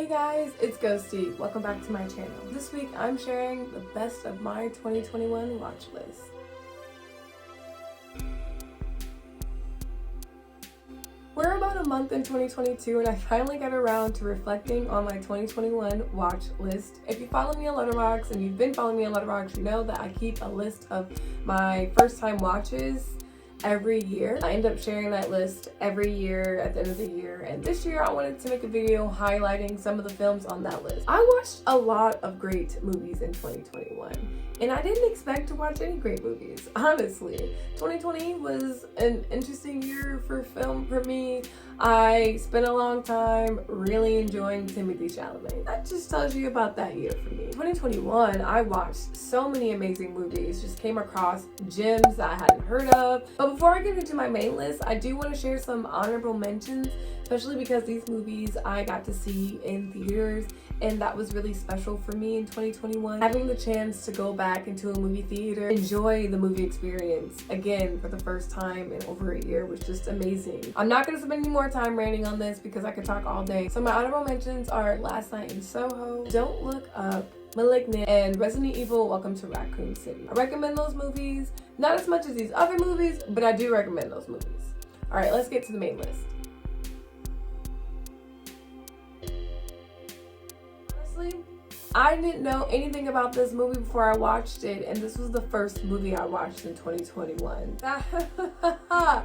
Hey guys, it's Ghosdee. Welcome back to my channel. This week I'm sharing the best of my 2021 watch list. We're about a month in 2022 and I finally got around to reflecting on my 2021 watch list. If you follow me on Letterboxd and you've been following me on Letterboxd, you know that I keep a list of my first time watches every year. I end up sharing that list every year at the end of the year, and this year I wanted to make a video highlighting some of the films on that list. I watched a lot of great movies in 2021 and I didn't expect to watch any great movies, honestly. 2020 was an interesting year for film for me. I spent a long time really enjoying Timothée Chalamet. That just tells you about that year for me. 2021, I watched so many amazing movies, just came across gems that I hadn't heard of. But before I get into my main list, I do want to share some honorable mentions, especially because these movies I got to see in theaters, and that was really special for me in 2021. Having the chance to go back into a movie theater, enjoy the movie experience again for the first time in over a year was just amazing. I'm not going to spend any more time ranting on this because I could talk all day. So my honorable mentions are Last Night in Soho, Don't Look Up, Malignant, and Resident Evil Welcome to Raccoon City. I recommend those movies, not as much as these other movies, but I do recommend those movies. Alright, let's get to the main list. Honestly, I didn't know anything about this movie before I watched it, and this was the first movie I watched in 2021.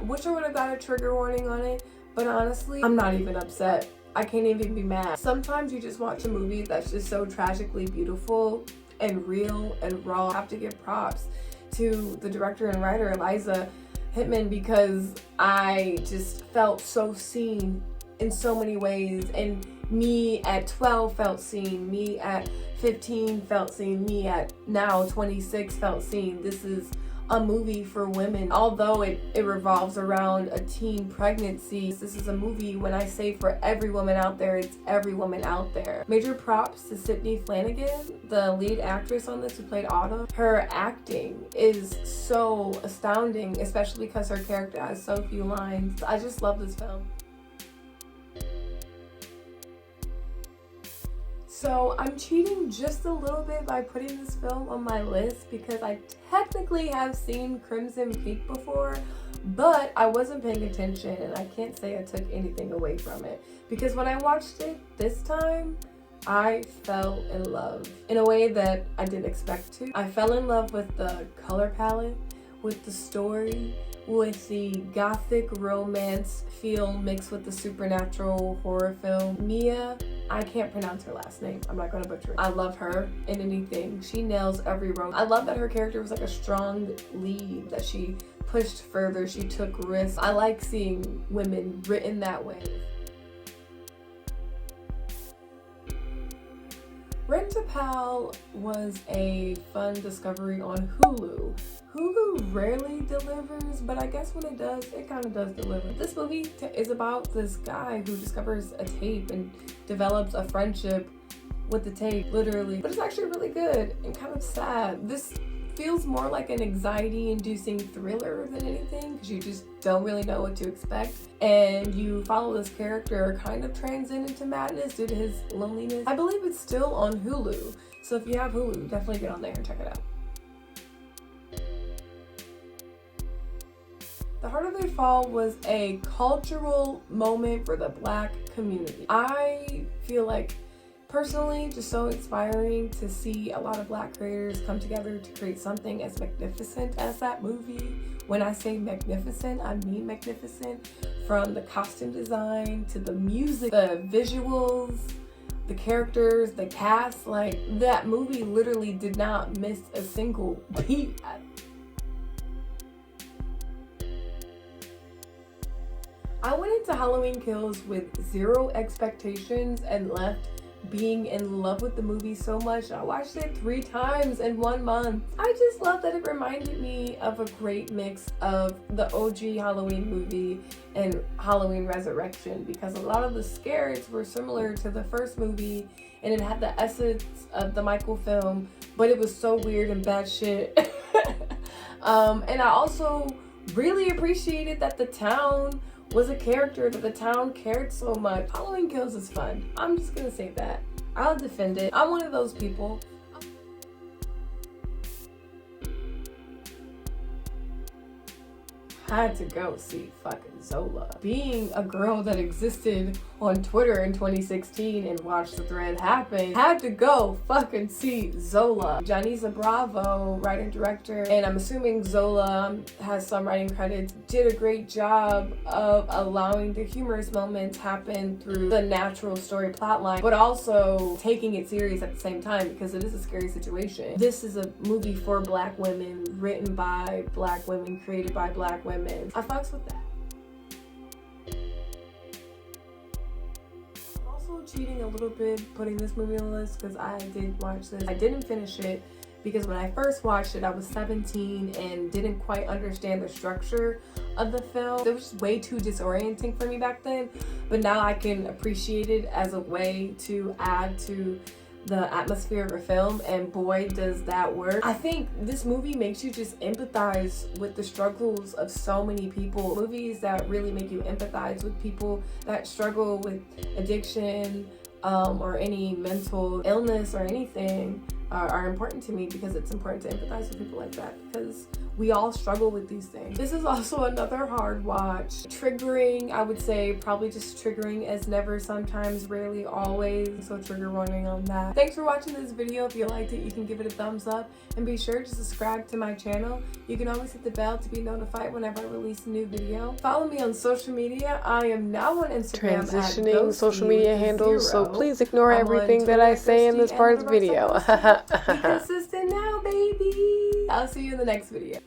Wish I would have got a trigger warning on it, but honestly, I'm not even upset. I can't even be mad. Sometimes you just watch a movie that's just so tragically beautiful and real and raw. I have to give props to the director and writer Eliza Hittman because I just felt so seen in so many ways, and me at 12 felt seen, me at 15 felt seen, me at now 26 felt seen. This is a movie for women. Although it revolves around a teen pregnancy, this is a movie, when I say for every woman out there, it's every woman out there. Major props to Sydney Flanagan, the lead actress on this who played Autumn. Her acting is so astounding, especially because her character has so few lines. I just love this film. So I'm cheating just a little bit by putting this film on my list because I technically have seen Crimson Peak before, but I wasn't paying attention and I can't say I took anything away from it because when I watched it this time, I fell in love in a way that I didn't expect to. I fell in love with the color palette, with the story, with the gothic romance feel mixed with the supernatural horror film. Mia, I can't pronounce her last name. I'm not gonna butcher it. I love her in anything. She nails every role. I love that her character was like a strong lead, that she pushed further, she took risks. I like seeing women written that way. Rent-A-Pal was a fun discovery on Hulu. Hulu rarely delivers, but I guess when it does, it kind of does deliver. This movie is about this guy who discovers a tape and develops a friendship with the tape, literally. But it's actually really good and kind of sad. This feels more like an anxiety-inducing thriller than anything because you just don't really know what to expect, and you follow this character kind of transcend into madness due to his loneliness. I believe it's still on Hulu, so if you have Hulu, definitely get on there and check it out. The Heart of Their Fall was a cultural moment for the Black community. I feel like personally, just so inspiring to see a lot of Black creators come together to create something as magnificent as that movie. When I say magnificent, I mean magnificent. From the costume design to the music, the visuals, the characters, the cast, like that movie literally did not miss a single beat. I went into Halloween Kills with zero expectations and left being in love with the movie so much. I watched it 3 times in 1 month. I just love that it reminded me of a great mix of the OG Halloween movie and Halloween Resurrection, because a lot of the scares were similar to the first movie and it had the essence of the Michael film, but it was so weird and bad shit. And I also really appreciated that the town was a character that the town cared so much. Halloween Kills is fun. I'm just gonna say that. I'll defend it. I'm one of those people. Had to go see fucking Zola. Being a girl that existed on Twitter in 2016 and watched the thread happen, had to go fucking see Zola. Janisa Bravo, writer and director, and I'm assuming Zola has some writing credits, did a great job of allowing the humorous moments happen through the natural story plotline, but also taking it serious at the same time because it is a scary situation. This is a movie for Black women, written by Black women, created by Black women. I fucks with that. I'm also cheating a little bit putting this movie on the list because I did watch this. I didn't finish it because when I first watched it I was 17 and didn't quite understand the structure of the film. It was just way too disorienting for me back then, but now I can appreciate it as a way to add to the atmosphere of a film, and boy does that work. I think this movie makes you just empathize with the struggles of so many people. Movies that really make you empathize with people that struggle with addiction or any mental illness or anything are important to me, because it's important to empathize with people like that because we all struggle with these things. This is also another hard watch. Triggering, I would say probably just triggering as never, sometimes, rarely, always. So trigger warning on that. Thanks for watching this video. If you liked it, you can give it a thumbs up and be sure to subscribe to my channel. You can always hit the bell to be notified whenever I release a new video. Follow me on social media. I am now on Instagram transitioning social media handles, so please ignore everything that I say in this part of the video. Be consistent now, baby. I'll see you in the next video.